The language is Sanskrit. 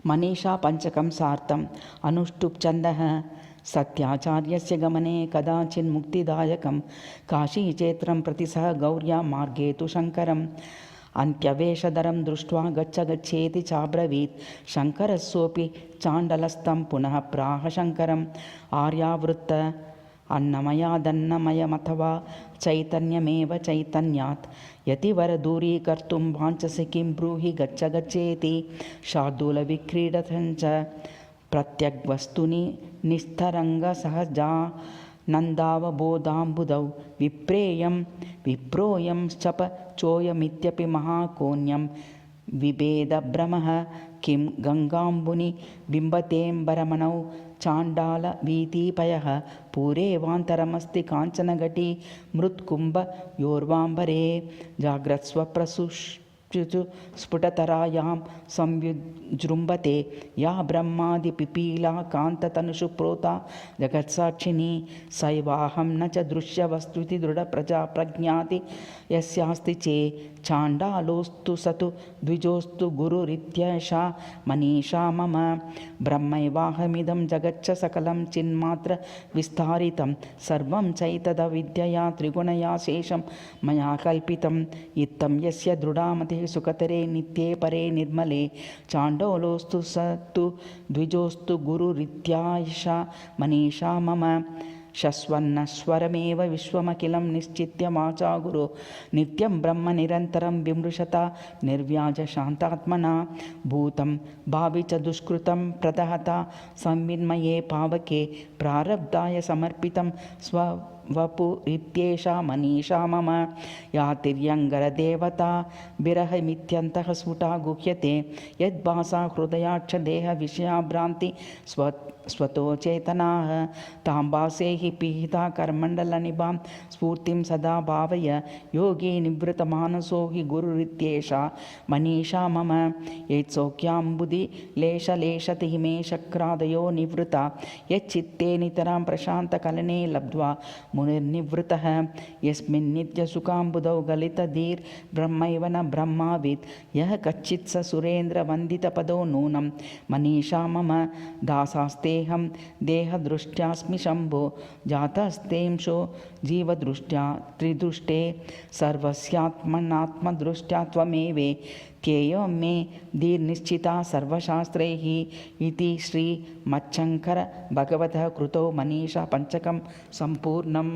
मनीषा पंचकं सार्थम् अनुष्टुप् छन्दः सत्याचार्यस्य गमने कदाचिन्मुक्तिदायकं काशीक्षेत्रं प्रति सह गौर्या मार्गे तु शङ्करम् अन्त्यवेशधरं दृष्ट्वा गच्छ गच्छेति चाब्रवीत् शङ्करस्योऽपि चाण्डलस्तं पुनः प्राह शङ्करम् आर्यावृत्त अन्नमयादन्नमयमथवा चैतन्यमेव चैतन्यात् यतिवरदूरीकर्तुं वाञ्छसि किं ब्रूहि गच्छ गच्छेति शार्दूलविक्रीडतं च प्रत्यग्वस्तुनि निस्तरङ्गसहजानन्दावबोधाम्बुधौ विप्रोऽयं शप चोऽयमित्यपि महाकोन्यं विभेदभ्रमः किं गङ्गाम्बुनि बिम्बतेऽम्बरमणौ चाण्डालवीथीपयः पूरेवान्तरमस्ति काञ्चनघटी मृत्कुम्भयोर्वाम्बरे जाग्रत्स्वप्रसुषुप्सु स्फुटतरायां संविजृम्भते या ब्रह्मादिपिपीला कान्ततनुषु प्रोता जगत्साक्षिणी सैवाहं न च दृश्यवस्तुति दृढप्रजा प्रज्ञाति यस्यास्ति चे चाण्डालोऽस्तु स तु द्विजोऽस्तु गुरुरित्येषा मनीषा मम ब्रह्मैवाहमिदं जगच्च सकलं चिन्मात्र विस्तारितं सर्वं चैतदविद्यया त्रिगुणया शेषं मया कल्पितम् इत्थं यस्य दृढामतिः सुखतरे नित्ये परे निर्मले चाण्डोलोऽस्तु स तु द्विजोऽस्तु गुरुरित्येषा मनीषा मम शश्वन्नश्वरमेव विश्वमखिलं निश्चित्यमाचा गुरु नित्यं ब्रह्म निरन्तरं विमृशता निर्व्याजशान्तात्मना भूतं भावि च दुष्कृतं प्रदहता संविन्मये पावके प्रारब्धाय समर्पितं स्ववपुरित्येषा मनीषा मम या तिर्यङ्गरदेवता विरहमित्यन्तः स्फुटा गुह्यते यद्भासा हृदयाक्ष देहविषयाभ्रान्ति स्वतो चेतनाः तां भासेहि पीहिता करमण्डलनिभां स्फूर्तिं सदा भावय योगी निवृतमानसो हि गुरुरित्येषा मनीषा मम यत्सौख्याम्बुधि लेशलेशति मे शक्रादयो निवृता यच्चित्ते नितरां प्रशान्तकलने लब्ध्वा मुनिर्निवृतः यस्मिन्नित्यसुखाम्बुधौ गलितधीर्ब्रह्मैव न ब्रह्मावित् यः कच्चित् स सुरेन्द्रवन्दितपदो नूनं मनीषा मम दासास्तेऽहं देहदृष्ट्यास्मि शम्भो जातस्तेंशो जीवदृष्ट्या त्रिदृष्टे सर्वस्यात्मनात्मदृष्ट्या त्वमेवेत्येवं मे धीर्निश्चिता सर्वशास्त्रैः इति श्रीमच्छङ्कर भगवतः कृतो मनीषा पंचकं सम्पूर्णम्।